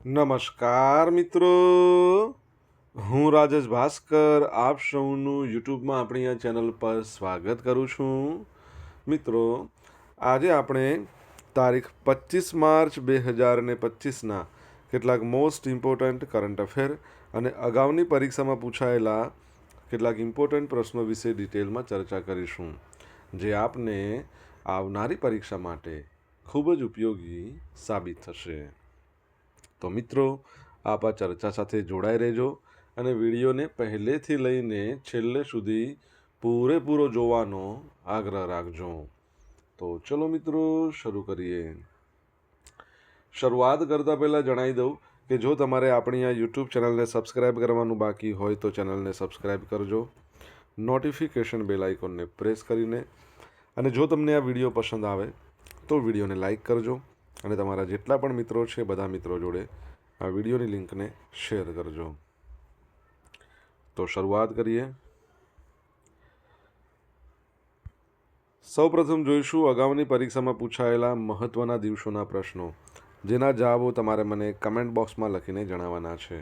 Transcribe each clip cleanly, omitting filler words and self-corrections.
નમસ્કાર મિત્રો, હું રાજેશ ભાસ્કર આપ સૌનું યુટ્યુબમાં આપણી આ ચેનલ પર સ્વાગત કરું છું. મિત્રો, આજે આપણે તારીખ 25 માર્ચ 2025ના કેટલાક મોસ્ટ ઇમ્પોર્ટન્ટ કરંટ અફેર અને અગાઉની પરીક્ષામાં પૂછાયેલા કેટલાક ઇમ્પોર્ટન્ટ પ્રશ્નો વિશે ડિટેલમાં ચર્ચા કરીશું, જે આપને આવનારી પરીક્ષા માટે ખૂબ જ ઉપયોગી સાબિત થશે. તો મિત્રો, આપ આ ચર્ચા સાથે જોડાઈ રહેજો અને વિડીયોને પહેલેથી લઈને છેલ્લે સુધી પૂરેપૂરો જોવાનો આગ્રહ રાખજો. તો ચલો મિત્રો, શરૂ કરીએ. શરૂઆત કરતાં પહેલાં જણાવી દઉં કે જો તમારે આપણી આ યુટ્યુબ ચેનલને સબસ્ક્રાઈબ કરવાનું બાકી હોય તો ચેનલને સબસ્ક્રાઈબ કરજો, નોટિફિકેશન બેલ આઇકોનને પ્રેસ કરીને, અને જો તમને આ વિડીયો પસંદ આવે તો વિડીયોને લાઈક કરજો અને તમારા જેટલા પણ મિત્રો છે બધા મિત્રો જોડે આ વિડીયોની લિંકને શેર કરજો. તો શરૂઆત કરીએ. સૌપ્રથમ જોઈશું અગાઉની પરીક્ષામાં પૂછાયેલા મહત્ત્વના દિવસોના પ્રશ્નો, જેના જવાબો તમારે મને કમેન્ટ બોક્સમાં લખીને જણાવવાના છે.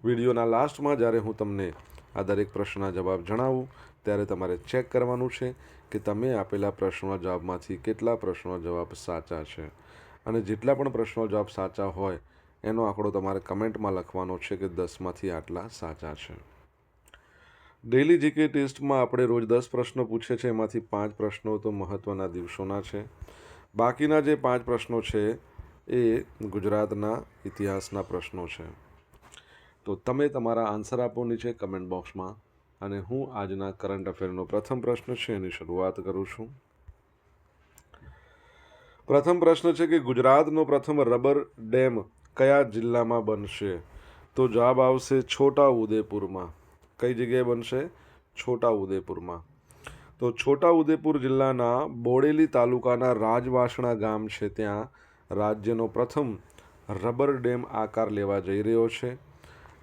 વિડીયોના લાસ્ટમાં જ્યારે હું તમને આ દરેક પ્રશ્નના જવાબ જણાવું ત્યારે તમારે ચેક કરવાનું છે કે તમે આપેલા પ્રશ્નોના જવાબમાંથી કેટલા પ્રશ્નોના જવાબ સાચા છે, અને જેટલા પણ પ્રશ્નોના જવાબ સાચા હોય એનો આંકડો તમારે કમેન્ટમાં લખવાનો છે કે 10માંથી આટલા સાચા છે. ડેઇલી જીકે ટેસ્ટમાં આપણે રોજ 10 પ્રશ્નો પૂછે છે, એમાંથી 5 પ્રશ્નો તો મહત્ત્વના દિવસોના છે. બાકીના જે 5 પ્રશ્નો છે એ ગુજરાતના ઇતિહાસના પ્રશ્નો છે. તો તમે તમારા આન્સર આપો નીચે કમેન્ટ બોક્સમાં, અને હું આજના કરંટ અફેરનો પ્રથમ પ્રશ્ન છે એની શરૂઆત કરું છું. પ્રથમ પ્રશ્ન છે કે ગુજરાતનો પ્રથમ રબર ડેમ કયા જિલ્લામાં બનશે? તો જવાબ આવશે છોટા ઉદેપુરમાં. કઈ જગ્યાએ બનશે? છોટા ઉદેપુરમાં. તો છોટા ઉદેપુર જિલ્લાના બોડેલી તાલુકાના રાજવાસણા ગામ છે, ત્યાં રાજ્યનો પ્રથમ રબર ડેમ આકાર લેવા જઈ રહ્યો છે.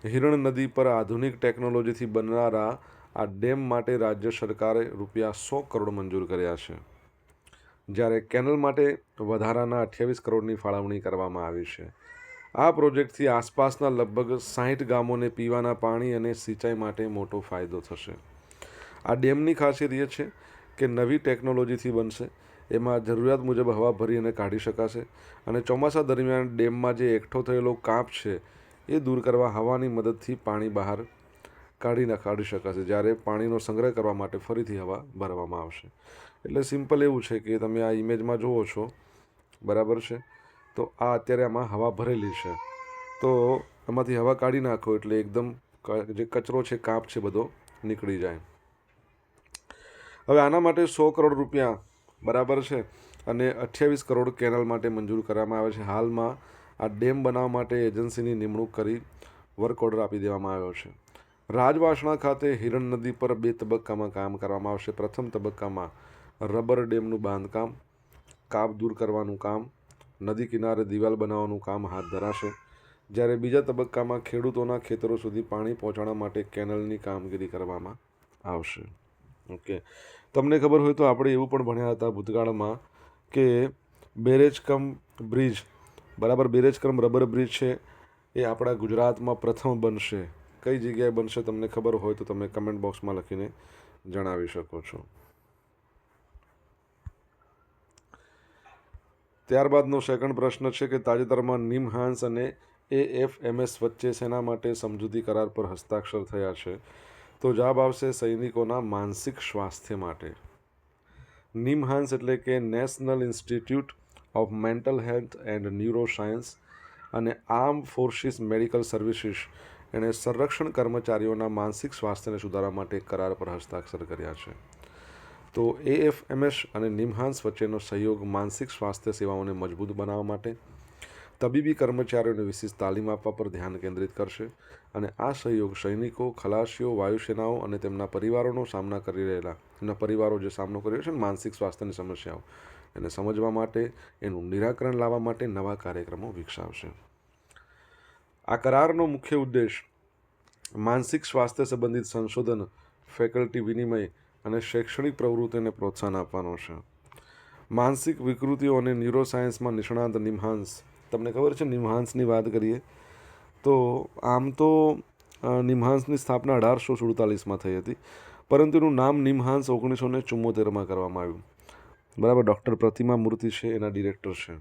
હિરણ નદી પર આધુનિક ટેકનોલોજીથી બનનારા આ ડેમ માટે રાજ્ય સરકારે ₹100 કરોડ મંજૂર કર્યા છે, જ્યારે કેનલ માટે વધારાના 28 કરોડની ફાળવણી કરવામાં આવી છે. આ પ્રોજેક્ટથી આસપાસના લગભગ 60 ગામોને પીવાના પાણી અને સિંચાઈ માટે મોટો ફાયદો થશે. આ ડેમની ખાસિયત એ છે કે નવી ટેકનોલોજીથી બનશે. એમાં જરૂરિયાત મુજબ હવા ભરી અને કાઢી શકાશે, અને ચોમાસા દરમિયાન ડેમમાં જે એકઠો થયેલો કાંપ છે એ દૂર કરવા હવાની મદદથી પાણી બહાર કાઢી શકાશે, જ્યારે પાણીનો સંગ્રહ કરવા માટે ફરીથી હવા ભરવામાં આવશે. એટલે સિમ્પલ એવું છે કે તમે આ ઇમેજમાં જુઓ છો, બરાબર છે? તો આ અત્યારે આમાં હવા ભરેલી છે, તો એમાંથી હવા કાઢી નાખો એટલે એકદમ જે કચરો છે, કાંપ છે, બધો નીકળી જાય. હવે આના માટે ₹100 કરોડ, બરાબર છે, અને 28 કરોડ કેનલ માટે મંજૂર કરવામાં આવે છે. હાલમાં આ ડેમ બનાવવા માટે એજન્સીની નિમણૂક કરી વર્ક ઓર્ડર આપી દેવામાં આવ્યો છે. રાજવાસણા ખાતે હિરણ નદી પર 2 તબક્કામાં કામ કરવામાં આવશે. પ્રથમ તબક્કામાં રબર ડેમનું બાંધકામ, કાપ દૂર કરવાનું કામ, નદી કિનારે દિવાલ બનાવવાનું કામ હાથ ધરાશે, જ્યારે બીજા તબક્કામાં ખેડૂતોના ખેતરો સુધી પાણી પહોંચાડવા માટે કેનલની કામગીરી કરવામાં આવશે. ઓકે, તમને ખબર હોય તો આપણે એવું પણ ભણ્યા હતા ભૂતકાળમાં કે બેરેજ કમ બ્રિજ, બરાબર, બેરેજ કમ રબર બ્રિજ છે એ આપણા ગુજરાતમાં પ્રથમ બનશે. કઈ જગ્યાએ બનશે તમને ખબર હોય તો તમે કમેન્ટ બોક્સમાં લખીને જણાવી શકો છો. ત્યારબાદનો સેકન્ડ પ્રશ્ન છે કે તાજેતરમાં નિમહાન્સ અને AFMS વચ્ચે શેના માટે સમજૂતી કરાર પર હસ્તાક્ષર થયા છે? તો જવાબ આવશે સૈનિકોના માનસિક સ્વાસ્થ્ય માટે. નિમહાન્સ એટલે કે national institute of mental health and neuro science અને આર્મ ફોર્સિસ મેડિકલ સર્વિસીસ એણે સંરક્ષણ કર્મચારીઓના માનસિક સ્વાસ્થ્યને સુધારવા માટે કરાર પર હસ્તાક્ષર કર્યા છે. તો AFMS અને નિમહાન્સ વચ્ચેનો સહયોગ માનસિક સ્વાસ્થ્ય સેવાઓને મજબૂત બનાવવા માટે, તબીબી કર્મચારીઓને વિશેષ તાલીમ આપવા પર ધ્યાન કેન્દ્રિત કરશે, અને આ સહયોગ સૈનિકો, ખલાસીઓ, વાયુસેનાઓ અને તેમના પરિવારોનો સામનો કરી રહેલા જે સામનો કરી રહ્યા છે માનસિક સ્વાસ્થ્યની સમસ્યાઓ એને સમજવા માટે, એનું નિરાકરણ લાવવા માટે નવા કાર્યક્રમો વિકસાવશે. આ કરારનો મુખ્ય ઉદ્દેશ માનસિક સ્વાસ્થ્ય સંબંધિત સંશોધન, ફેકલ્ટી વિનિમય અને શૈક્ષણિક પ્રવૃત્તિઓને પ્રોત્સાહન આપવાનો છે. માનસિક વિકૃતિઓ અને ન્યુરોસાયન્સમાં નિષ્ણાત નિમહાન્સ, તમને ખબર છે નિમહાન્સની વાત કરીએ તો આમ તો નિમહાંસની સ્થાપના 1847માં થઈ હતી, પરંતુ એનું નામ નિમહાંસ 1974માં કરવામાં આવ્યું. બરાબર. ડૉક્ટર પ્રતિમા મૂર્તિ છે એના ડિરેક્ટર છે.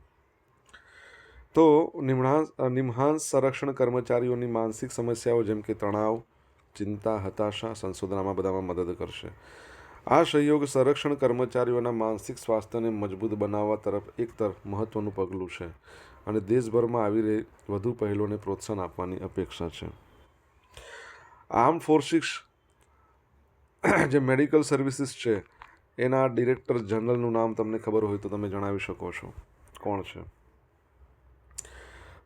તો નિમહાંસ સંરક્ષણ કર્મચારીઓની માનસિક સમસ્યાઓ જેમ કે તણાવ, ચિંતા, હતાશા, સંશોધનમાં બધામાં મદદ કરશે. આ સહયોગ સંરક્ષણ કર્મચારીઓના માનસિક સ્વાસ્થ્યને મજબૂત બનાવવા તરફ મહત્વનું પગલું છે અને દેશભરમાં આવી રહી વધુ પહેલોને પ્રોત્સાહન આપવાની અપેક્ષા છે. આર્મ ફોર્સિસ જે મેડિકલ સર્વિસીસ છે એના ડિરેક્ટર જનરલનું નામ તમને ખબર હોય તો તમે જણાવી શકો છો, કોણ છે?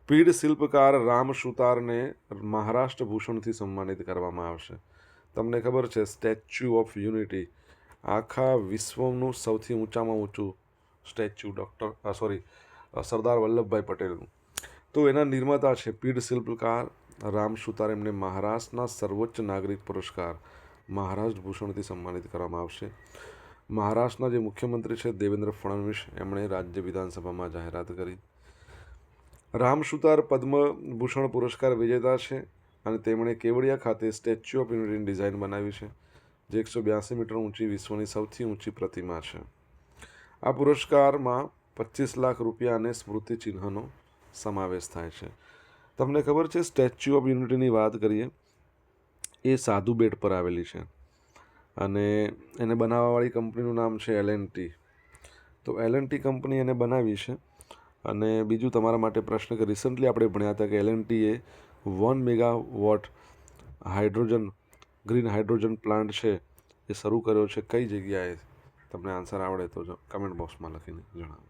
પીઢ શિલ્પકાર રામ સુતારને મહારાષ્ટ્ર ભૂષણથી સન્માનિત કરવામાં આવશે. તમને ખબર છે સ્ટેચ્યુ ઓફ યુનિટી આખા વિશ્વનું સૌથી ઊંચામાં ઊંચું સ્ટેચ્યુ સરદાર વલ્લભભાઈ પટેલનું. તો એના નિર્માતા છે પીઢ શિલ્પકાર રામ સુતાર. એમને મહારાષ્ટ્રના સર્વોચ્ચ નાગરિક પુરસ્કાર મહારાષ્ટ્ર ભૂષણથી સન્માનિત કરવામાં આવશે. મહારાષ્ટ્રના જે મુખ્યમંત્રી છે દેવેન્દ્ર ફડણવીસ, એમણે રાજ્ય વિધાનસભામાં જાહેરાત કરી. રામ સુતાર પદ્મભૂષણ પુરસ્કાર વિજેતા છે અને તેમણે કેવડિયા ખાતે સ્ટેચ્યુ ઓફ યુનિટીની ડિઝાઇન બનાવી છે, જે 182 મીટર ઊંચી વિશ્વની સૌથી ઊંચી પ્રતિમા છે. આ પુરસ્કારમાં 25 લાખ રૂપિયા અને સ્મૃતિ ચિહ્નનો સમાવેશ થાય છે. તમને ખબર છે સ્ટેચ્યુ ઓફ યુનિટીની વાત કરીએ, એ સાધુ બેટ પર આવેલી છે અને એને બનાવવાવાળી કંપનીનું નામ છે L&T. તો L&T કંપની એને બનાવી છે. અને બીજું તમારા માટે પ્રશ્ન કે રિસન્ટલી આપણે ભણ્યા હતા કે L&T એ 1 મેગાવોટ ગ્રીન હાઇડ્રોજન પ્લાન્ટ છે એ શરૂ કર્યો છે. કઈ જગ્યાએ? તમને આન્સર આવડે તો કમેન્ટ બોક્સમાં લખીને જણાવો.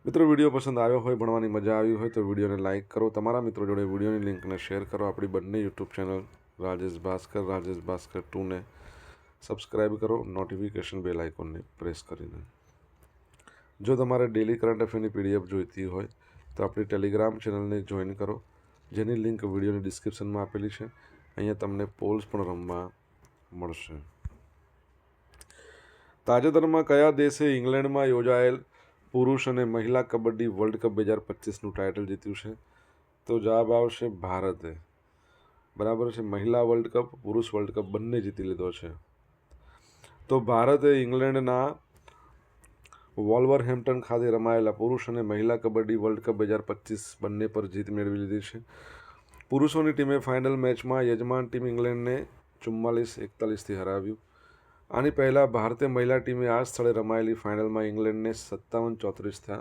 મિત્રો, વિડીયો પસંદ આવ્યો હોય, ભણવાની મજા આવી હોય તો વિડીયોને લાઇક કરો, તમારા મિત્રો જોડે વિડીયોની લિંકને શેર કરો. આપણી બંને યુટ્યુબ ચેનલ રાજેશ ભાસ્કર 2ને સબસ્ક્રાઈબ કરો, નોટિફિકેશન બેલ આઇકોનને પ્રેસ કરીને. જો તમારે ડેલી કરંટ અફેરની PDF જોઈતી હોય તો આપણી ટેલિગ્રામ ચેનલને જોઈન કરો, જેની લિંક વિડીયોની ડિસ્ક્રિપ્શનમાં આપેલી છે. અહીંયા તમને પોલ્સ પણ રમવા મળશે. તાજેતરમાં કયા દેશે ઇંગ્લેન્ડમાં યોજાયેલ પુરુષ અને મહિલા કબડ્ડી વર્લ્ડ કપ 2025નું ટાઇટલ જીત્યું છે? તો જવાબ આવશે ભારતે. બરાબર છે. મહિલા વર્લ્ડ કપ, પુરુષ વર્લ્ડ કપ બંને જીતી લીધો છે. તો ભારતે ઇંગ્લેન્ડના વોલ્વરહેમ્પ્ટન ખાતે રમાયેલા પુરુષ અને મહિલા કબડ્ડી વર્લ્ડ કપ 2025 બંને પર જીત મેળવી લીધી છે. પુરુષોની ટીમે ફાઇનલ મેચમાં યજમાન ટીમ ઇંગ્લેન્ડને 44-41થી હરાવ્યું. આની પહેલાં ભારતીય મહિલા ટીમે આ સ્થળે રમાયેલી ફાઇનલમાં ઇંગ્લેન્ડને 57-34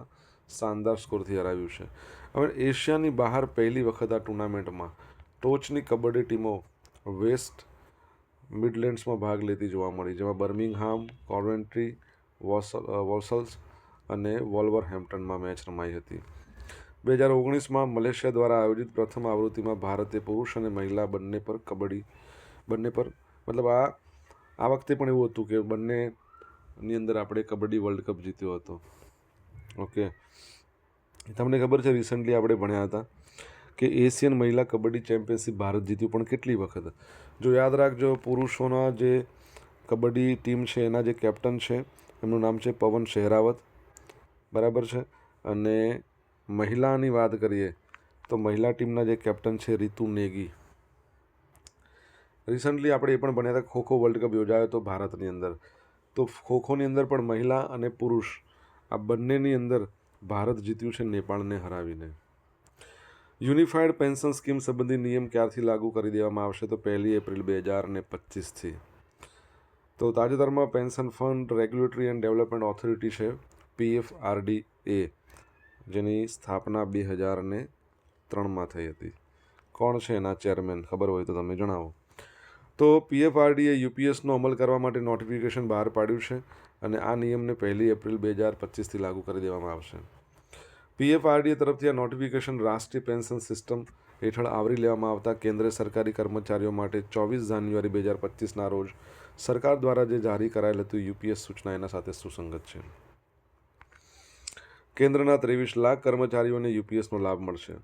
શાનદાર સ્કોરથી હરાવ્યું છે. હવે એશિયાની બહાર પહેલી વખત આ ટુર્નામેન્ટમાં ટોચની કબડ્ડી ટીમો વેસ્ટ મિડલેન્ડ્સમાં ભાગ લેતી જોવા મળી, જેમાં બર્મિંગહામ, કોવેન્ટ્રી, વોલ્સલ્સ અને વોલ્વરહેમ્પ્ટનમાં મેચ રમાઈ હતી. 2019માં મલેશિયા દ્વારા આયોજિત પ્રથમ આવૃત્તિમાં ભારતે પુરુષ અને મહિલા બંને પર આ વખતે પણ એવું હતું કે બંનેની અંદર આપણે કબડ્ડી વર્લ્ડ કપ જીત્યો હતો. ઓકે, તમને ખબર છે રિસન્ટલી આપણે ભણ્યા હતા કે એશિયન મહિલા કબડ્ડી ચેમ્પિયનશિપ ભારત જીત્યું, પણ કેટલી વખત? જો યાદ રાખજો, પુરુષોના જે કબડ્ડી ટીમ છે એના જે કેપ્ટન છે એમનું નામ છે પવન શેહરાવત. બરાબર છે. અને મહિલાની વાત કરીએ તો મહિલા ટીમના જે કેપ્ટન છે રીતુ નેગી. રિસન્ટલી આપણે એ પણ ભણ્યા હતા ખોખો વર્લ્ડ કપ યોજાયો હતો ભારતની અંદર. તો ખોખોની અંદર પણ મહિલા અને પુરુષ આ બંનેની અંદર ભારત જીત્યું છે નેપાળને હરાવીને. યુનિફાઈડ પેન્શન સ્કીમ સંબંધી નિયમ ક્યારથી લાગુ કરી દેવામાં આવશે? તો 1 એપ્રિલ 2025થી. તો તાજેતરમાં pension fund regulatory and development authority છે PFRDA, જેની સ્થાપના 2003માં થઈ હતી. કોણ છે એના ચેરમેન? ખબર હોય તો તમે જણાવો. તો PFRDA UPSનો અમલ કરવા માટે નોટિફિકેશન બહાર પાડ્યું છે અને આ નિયમને 1 એપ્રિલ 2025થી લાગુ કરી દેવામાં આવશે. PFRDA તરફથી આ નોટિફિકેશન રાષ્ટ્રીય પેન્શન સિસ્ટમ હેઠળ આવરી લેવામાં આવતા કેન્દ્રીય સરકારી કર્મચારીઓ માટે 24 જાન્યુઆરી 2025ના રોજ સરકાર દ્વારા જે જારી કરાયેલ હતું UPS સૂચના એના સાથે સુસંગત છે. કેન્દ્રના 23 લાખ કર્મચારીઓને UPSનો લાભ મળશે,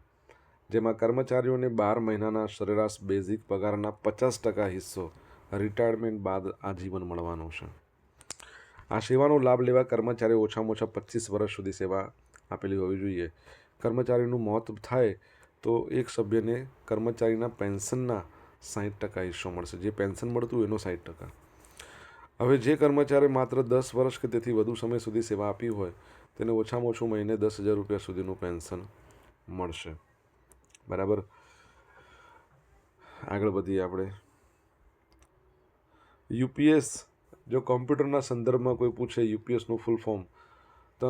જેમાં કર્મચારીઓને 12 મહિનાના સરેરાશ બેઝિક પગારના 50% હિસ્સો રિટાયરમેન્ટ બાદ આજીવન મળવાનો છે. આ સેવાનો લાભ લેવા કર્મચારીઓ ઓછામાં ઓછા 25 વર્ષ સુધી સેવા આપેલી હોવી જોઈએ. કર્મચારીનું મોત થાય તો એક સભ્યને કર્મચારીના પેન્શનના 60% હિસ્સો મળશે. જે પેન્શન મળતું એનો 60%. હવે જે કર્મચારી માત્ર 10 વર્ષ કે તેથી વધુ સમય સુધી સેવા આપી હોય તેને ઓછામાં ઓછું મહિને 10,000 રૂપિયા સુધીનું પેન્શન મળશે. બરાબર. આગળ વધીએ આપણે. યુપીએસ, જો કોમ્પ્યુટરના સંદર્ભમાં કોઈ પૂછે યુપીએસનું ફૂલ ફોર્મ તો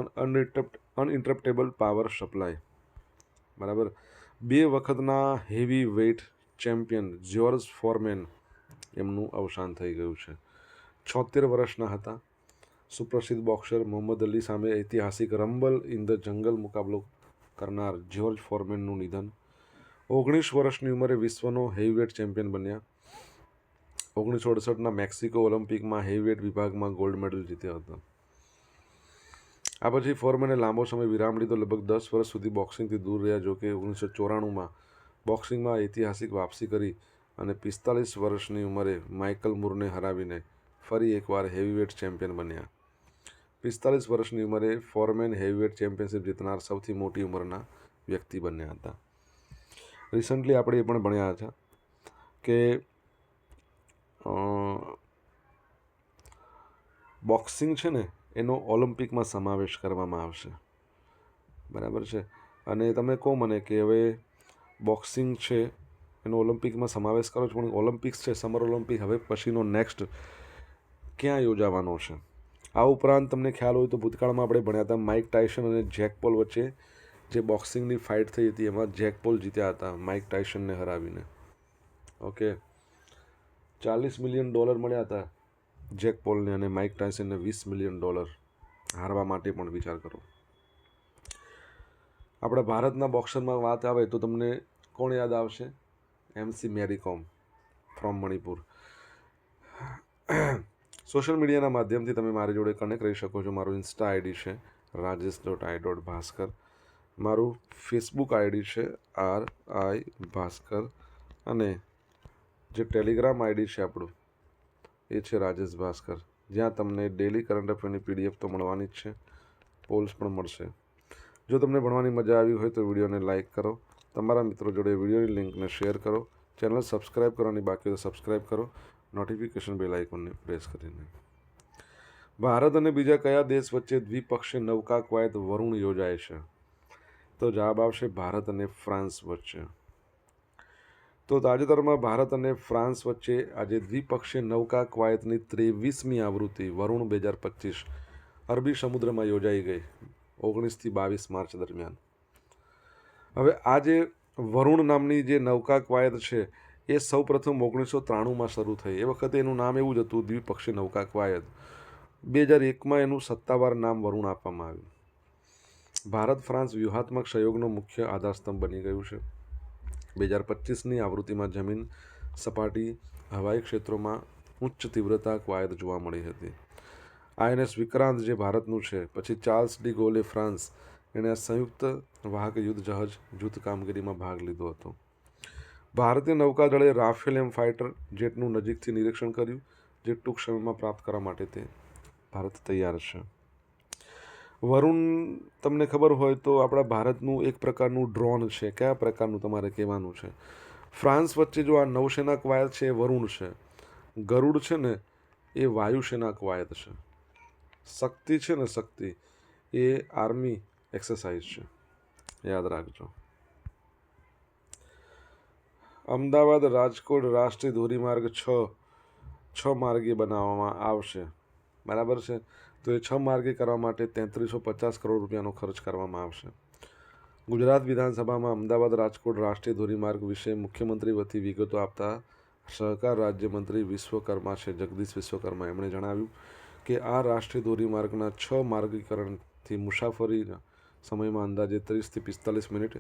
અનઇન્ટરપ્ટેબલ પાવર સપ્લાય. બરાબર. 2 વખતના heavyweight champion George Foreman એમનું અવસાન થઈ ગયું છે. 76 વર્ષના હતા. સુપ્રસિદ્ધ બોક્સર મોહમ્મદ અલી સામે ઐતિહાસિક રમ્બલ ઇન ધ જંગલ મુકાબલો કરનાર જ્યોર્જ ફોરમેનનું નિધન. 19 વર્ષની ઉંમરે વિશ્વનો હેવીવેટ ચેમ્પિયન બન્યા. 1968ના મેક્સિકો ઓલિમ્પિકમાં હેવીવેટ વિભાગમાં ગોલ્ડ મેડલ જીત્યો હતો. આ પછી ફોરમેને લાંબો સમય વિરામ લીધો. લગભગ 10 વર્ષ સુધી બોક્સિંગથી દૂર રહ્યા. જોકે 1994માં બોક્સિંગમાં ઐતિહાસિક વાપસી કરી અને 45 વર્ષની ઉંમરે માઇકલ મૂરને હરાવીને ફરી એકવાર હેવીવેટ ચેમ્પિયન બન્યા. 45 વર્ષની ઉંમરે ફોરમેન હેવીવેટ ચેમ્પિયનશિપ જીતનાર સૌથી મોટી ઉંમરના વ્યક્તિ બન્યા હતા. રિસન્ટલી આપણે એ પણ ભણ્યા હતા કે બોક્સિંગ છે ને એનો ઓલિમ્પિકમાં સમાવેશ કરવામાં આવશે. બરાબર છે. અને તમે કહો મને કે હવે બોક્સિંગ છે એનો ઓલિમ્પિકમાં સમાવેશ કરો છો, પણ ઓલિમ્પિક્સ છે સમર ઓલિમ્પિક હવે પછીનો નેક્સ્ટ ક્યાં યોજાવાનો છે? આ ઉપરાંત તમને ખ્યાલ હોય તો ભૂતકાળમાં આપણે ભણ્યા હતા માઇક ટાયસન અને જેક પોલ વચ્ચે જે બોક્સિંગની ફાઇટ થઈ હતી એમાં જેક પોલ જીત્યા હતા માઇક ટાયસનને હરાવીને. ઓકે. $40 મિલિયન મળ્યા હતા જેક પોલને અને માઇક ટાયસનને $20 મિલિયન હારવા માટે પણ વિચાર કરો. આપણા ભારતના બોક્સરમાં વાત આવે તો તમને કોણ યાદ આવશે? MC મેરી કોમ ફ્રોમ મણિપુર. સોશિયલ મીડિયાના માધ્યમથી તમે મારી જોડે કનેક્ટ રહી શકો છો. મારું ઇન્સ્ટા આઈડી છે rajesh.i.bhaskar. મારું ફેસબુક આઈડી છે RI ભાસ્કર. અને જે ટેલિગ્રામ આઈડી છે આપણું એ છે રાજેશ ભાસ્કર, જ્યાં તમને ડેલી કરંટ અફેરની PDF તો મળવાની જ છે, પોલ્સ પણ મળશે. જો તમને ભણવાની મજા આવી હોય તો વિડીયોને લાઇક કરો, તમારા મિત્રો જોડે વિડીયોની લિંકને શેર કરો, ચેનલ સબસ્ક્રાઈબ કરવાની બાકી તો સબસ્ક્રાઈબ કરો, નોટિફિકેશન બેલ આઇકોનને પ્રેસ કરીને. ભારત અને બીજા કયા દેશ વચ્ચે દ્વિપક્ષીય નૌકા કવાયત વરુણ યોજાય છે? તો જવાબ આવશે ભારત અને ફ્રાન્સ વચ્ચે. તો તાજેતરમાં ભારત અને ફ્રાન્સ વચ્ચે આજે દ્વિપક્ષીય નૌકા કવાયતની 23મી આવૃત્તિ વરુણ 2025 અરબી સમુદ્રમાં યોજાઈ ગઈ 19 થી 22 માર્ચ દરમિયાન. હવે આ જે વરુણ નામની જે નૌકા કવાયત છે એ સૌપ્રથમ 1993માં શરૂ થઈ. એ વખતે એનું નામ એવું જ હતું દ્વિપક્ષીય નૌકા કવાયત. 2001માં એનું સત્તાવાર નામ વરુણ આપવામાં આવ્યું. ભારત ફ્રાન્સ વ્યૂહાત્મક સહયોગનો મુખ્ય આધારસ્તંભ બની ગયું છે. 2025ની આવૃત્તિમાં જમીન સપાટી હવાઈ ક્ષેત્રોમાં ઉચ્ચ તીવ્રતા કવાયત જોવા મળી હતી. INS વિક્રાંત જે ભારતનું છે, પછી ચાર્લ્સ ડી ગોલે ફ્રાન્સ, એણે આ સંયુક્ત વાહક યુદ્ધ જહાજ જૂથ કામગીરીમાં ભાગ લીધો હતો. ભારતીય નૌકાદળે રાફેલ એમ ફાઇટર જેટનું નજીકથી નિરીક્ષણ કર્યું, જે ટૂંક સમયમાં પ્રાપ્ત કરવા માટે તે ભારત તૈયાર છે. વરુણ તમને ખબર હોય તો આપણા ભારતનું એક પ્રકારનું ડ્રોન છે. કયા પ્રકારનું તમારે કહેવાનું છે? ફ્રાન્સ વચ્ચે જો આ નૌસેના કવાયત છે એ વરુણ છે. ગરુડ છે ને એ વાયુસેના કવાયત છે. શક્તિ છે ને શક્તિ એ આર્મી એક્સરસાઇઝ છે, યાદ રાખજો. અમદાવાદ રાજકોટ રાષ્ટ્રીય ધોરીમાર્ગ 6 માર્ગીય બનાવવામાં આવશે. બરાબર છે. તો એ 6 માર્ગીય કરવા માટે 3350 કરોડ રૂપિયાનો ખર્ચ કરવામાં આવશે. ગુજરાત વિધાનસભામાં અમદાવાદ રાજકોટ રાષ્ટ્રીય ધોરીમાર્ગ વિશે મુખ્યમંત્રી વતી વિગતો આપતા સહકાર રાજ્યમંત્રી વિશ્વકર્મા છે, જગદીશ વિશ્વકર્મા, એમણે જણાવ્યું કે આ રાષ્ટ્રીય ધોરીમાર્ગના 6 માર્ગીકરણથી મુસાફરીના સમયમાં અંદાજે 30 થી 45 મિનિટ,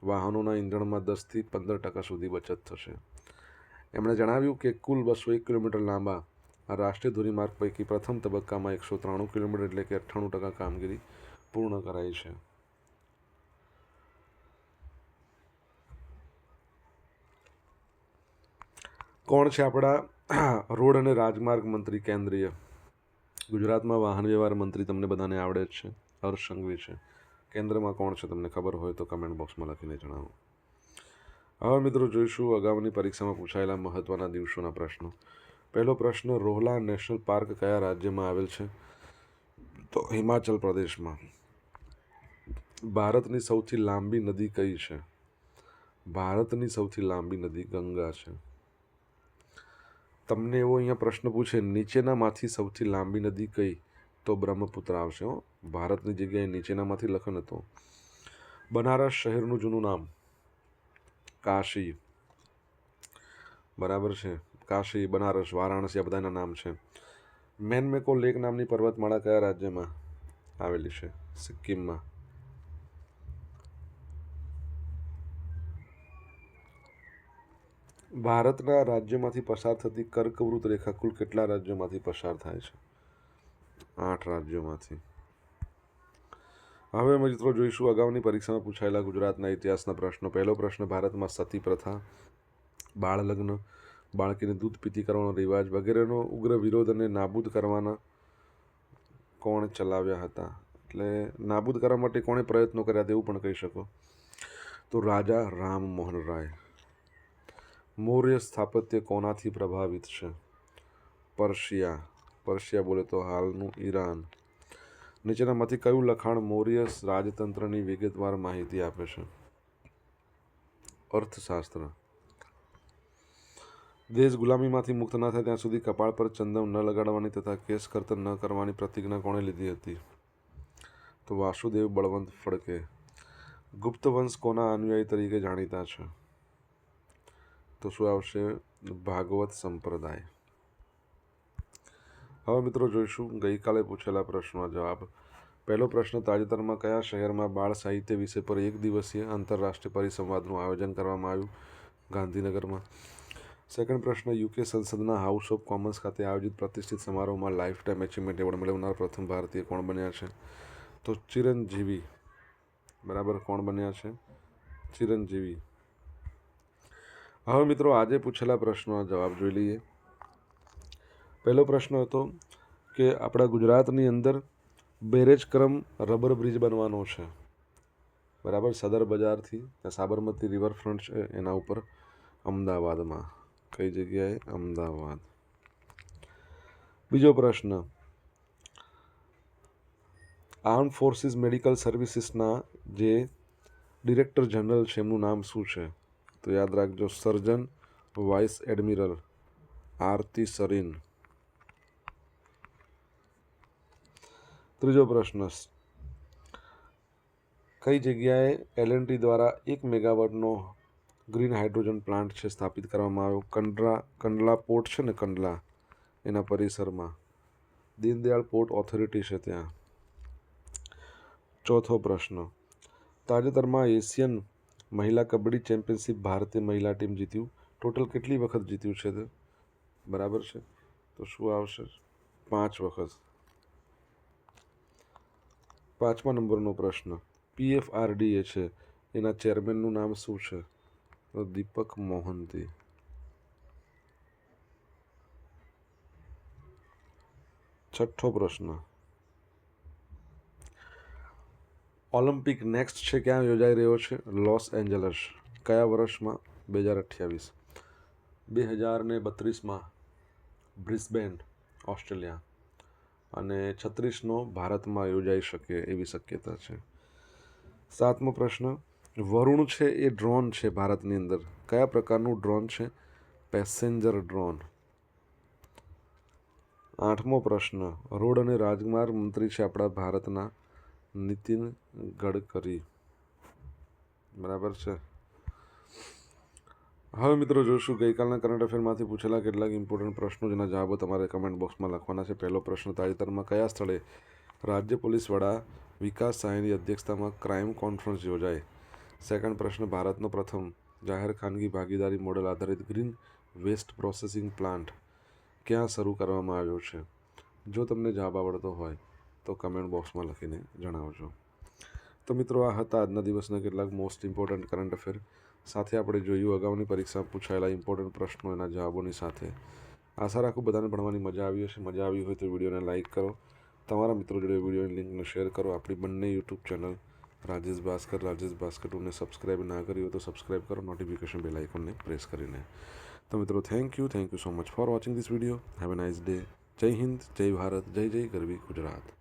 વાહનોના ઈંધણમાં 10 થી 15% સુધી બચત થશે. એમણે જણાવ્યું કે કુલ 201 કિલોમીટર લાંબા આ રાષ્ટ્રીય ધોરીમાર્ગ પૈકી પ્રથમ તબક્કામાં 193 કિલોમીટર એટલે કે 98% કામગીરી પૂર્ણ કરાઈ છે. કોણ છે આપણા રોડ અને રાજમાર્ગ મંત્રી કેન્દ્રીય? ગુજરાતમાં વાહન વ્યવહાર મંત્રી તમને બધાને આવડે જ છે, હર્ષ સંઘવી છે. કેન્દ્રમાં કોણ છે તમને ખબર હોય તો કમેન્ટ બોક્સમાં લખીને જણાવો. હવે મિત્રો જોઈશું અગાઉની પરીક્ષામાં પૂછાયેલા મહત્વના દિવસોના પ્રશ્નો. પહેલો પ્રશ્ન, રોહલા નેશનલ પાર્ક કયા રાજ્યમાં આવેલ છે? તો હિમાચલ પ્રદેશમાં. ભારતની સૌથી લાંબી નદી કઈ છે? ભારતની સૌથી લાંબી નદી ગંગા છે. તમને એવો અહીંયા પ્રશ્ન પૂછે, નીચેનામાંથી સૌથી લાંબી નદી કઈ? તો બ્રહ્મપુત્ર આવશે. ભારતની જગ્યાએ નીચેનામાંથી લખો ને તો. બનારસ શહેરનું જૂનું નામ કાશી. બરાબર છે. કાશી, બનારસ, વારાણસી આ બધાના નામ છે. મેનમેકો લેક નામની પર્વતમાળા કયા રાજ્યમાં આવેલી છે? સિક્કિમમાં. ભારતના રાજ્યોમાંથી પસાર થતી કર્કવૃત રેખા કુલ કેટલા રાજ્યોમાંથી પસાર થાય છે? 8 રાજ્યોમાંથી. હવે મિત્રો જોઈશું અગાઉની પરીક્ષામાં પૂછાયેલા ગુજરાતના ઇતિહાસના પ્રશ્નો. પહેલો પ્રશ્ન, ભારતમાં સતી પ્રથા, બાળ લગ્ન, બાળકીને દૂધ પીતી કરવાનો રિવાજ વગેરેનો ઉગ્ર વિરોધ અને નાબૂદ કરવાના કોણ ચલાવ્યા હતા? એટલે નાબૂદ કરવા માટે કોણે પ્રયત્નો કર્યા તેવું પણ કહી શકો. તો રાજા રામમોહન રાય. મૌર્ય સ્થાપત્ય કોનાથી પ્રભાવિત છે? પર્શિયા. પર્શિયા બોલે તો હાલનું ઈરાન. નીચેનામાંથી કયું લખાણ મૌર્ય રાજતંત્રની વિગતવાર માહિતી આપે છે? અર્થશાસ્ત્ર. દેશ ગુલામીમાંથી મુક્ત ન થાય ત્યાં સુધી કપાળ પર ચંદન ન લગાડવાની તથા કેસ કર્તન ન કરવાની પ્રતિજ્ઞા કોણે લીધી હતી? તો વાસુદેવ બળવંત ફડકે. ગુપ્ત વંશ કોના અનુયાયી તરીકે જાણીતા છે? તો શું આવશે? ભાગવત સંપ્રદાય. હવે મિત્રો જોઈશું ગઈકાલે પૂછેલા પ્રશ્નનો જવાબ. પહેલો પ્રશ્ન, તાજેતરમાં કયા શહેરમાં બાળ સાહિત્ય વિષય પર 1 દિવસીય આંતરરાષ્ટ્રીય પરિસંવાદનું આયોજન કરવામાં આવ્યું? ગાંધીનગરમાં. સેકન્ડ પ્રશ્ન, યુકે સંસદના હાઉસ ઓફ કોમન્સ ખાતે આયોજિત પ્રતિષ્ઠિત સમારોહમાં લાઈફ ટાઈમ એચિવમેન્ટ એવોર્ડ મેળવનાર પ્રથમ ભારતીય કોણ બન્યા છે? તો ચિરંજીવી. બરાબર, કોણ બન્યા છે? ચિરંજીવી. હવે મિત્રો આજે પૂછેલા પ્રશ્નોના જવાબ જોઈ લઈએ. પહેલો પ્રશ્ન હતો કે આપણા ગુજરાતની અંદર બેરેજ ક્રમ રબર બ્રિજ બનવાનો છે. બરાબર, સદર બજારથી સાબરમતી રિવરફ્રન્ટ છે એના ઉપર અમદાવાદમાં. કઈ જગ્યાએ? અમદાવાદ. બીજો પ્રશ્ન, આર્મ ફોર્સિસ મેડિકલ સર્વિસીસના જે ડિરેક્ટર જનરલ છે એમનું નામ શું છે? તો યાદ રાખજો, સર્જન વાઇસ એડમિરલ આરતી સરીન. ત્રીજો પ્રશ્ન, કઈ જગ્યાએ L&T દ્વારા 1 મેગાવોટનો ગ્રીન હાઇડ્રોજન પ્લાન્ટ છે સ્થાપિત કરવામાં આવ્યો? કંડલા પોર્ટ છે ને, કંડલા એના પરિસરમાં. દીનદયાળ પોર્ટ ઓથોરિટી છે ત્યાં. ચોથો પ્રશ્ન, તાજેતરમાં એશિયન મહિલા કબડ્ડી ચેમ્પિયનશિપ ભારતીય મહિલા ટીમ જીત્યું. ટોટલ કેટલી વખત જીત્યું છે તે? બરાબર છે, તો શું આવશે? 5 વખત. 5મા નંબરનો પ્રશ્ન, PFRDA છે એના ચેરમેનનું નામ શું છે? તો દીપક મોહંતી. 6થો પ્રશ્ન, ઓલિમ્પિક નેક્સ્ટ છે ક્યાં યોજાઈ રહ્યો છે? Los Angeles. કયા વર્ષમાં? 2028. 2032માં બ્રિસ્બેન, ઓસ્ટ્રેલિયા. અને 36નો ભારતમાં યોજાઈ શકે એવી શક્યતા છે. 7મો પ્રશ્ન, વરુણ છે એ ડ્રોન છે ભારતની અંદર. કયા પ્રકારનું ડ્રોન છે? Passenger drone. 8મો પ્રશ્ન, રોડ અને રાજમાર્ગ મંત્રી છે આપણા ભારતના નીતિન ગડકરી. બરાબર છે. હવે મિત્રો જોઈશું ગઈકાલના કરંટ અફેરમાંથી પૂછેલા કેટલાક ઇમ્પોર્ટન્ટ પ્રશ્નો જેના જવાબો તમારે કમેન્ટ બોક્સમાં લખવાના છે. પહેલો પ્રશ્ન, તાજેતરમાં કયા સ્થળે રાજ્ય પોલીસ વડા વિકાસ સાયની અધ્યક્ષતામાં ક્રાઇમ કોન્ફરન્સ યોજાઈ? સેકન્ડ પ્રશ્ન, ભારતનો પ્રથમ જાહેર ખાનગી ભાગીદારી મોડેલ આધારિત ગ્રીન વેસ્ટ પ્રોસેસિંગ પ્લાન્ટ ક્યાં શરૂ કરવામાં આવ્યો છે? જો તમને જવાબ આવડતો હોય તો કમેન્ટ બોક્સમાં લખીને જણાવજો. તો મિત્રો આ હતા આજના દિવસના કેટલાક મોસ્ટ ઇમ્પોર્ટન્ટ કરંટ અફેર. સાથે આપણે જોયું અગાઉની પરીક્ષામાં પૂછાયેલા ઇમ્પોર્ટન્ટ પ્રશ્નો એના જવાબોની સાથે. આશા રાખું બધાને ભણવાની મજા આવી હશે. મજા આવી હોય તો વિડીયોને લાઇક કરો, તમારા મિત્રો જોડે વિડીયોની લિંકને શેર કરો. આપણી બંને યુટ્યુબ ચેનલ રાજેશ ભાસ્કર ટુને સબસ્ક્રાઈબ ના કરી હોય તો સબસ્ક્રાઈબ કરો, નોટિફિકેશન બેલ આઇકોનને પ્રેસ કરીને. તો મિત્રો thank you so much for watching this video. Have a nice day. જય હિન્દ, જય ભારત, જય જય ગરવી ગુજરાત.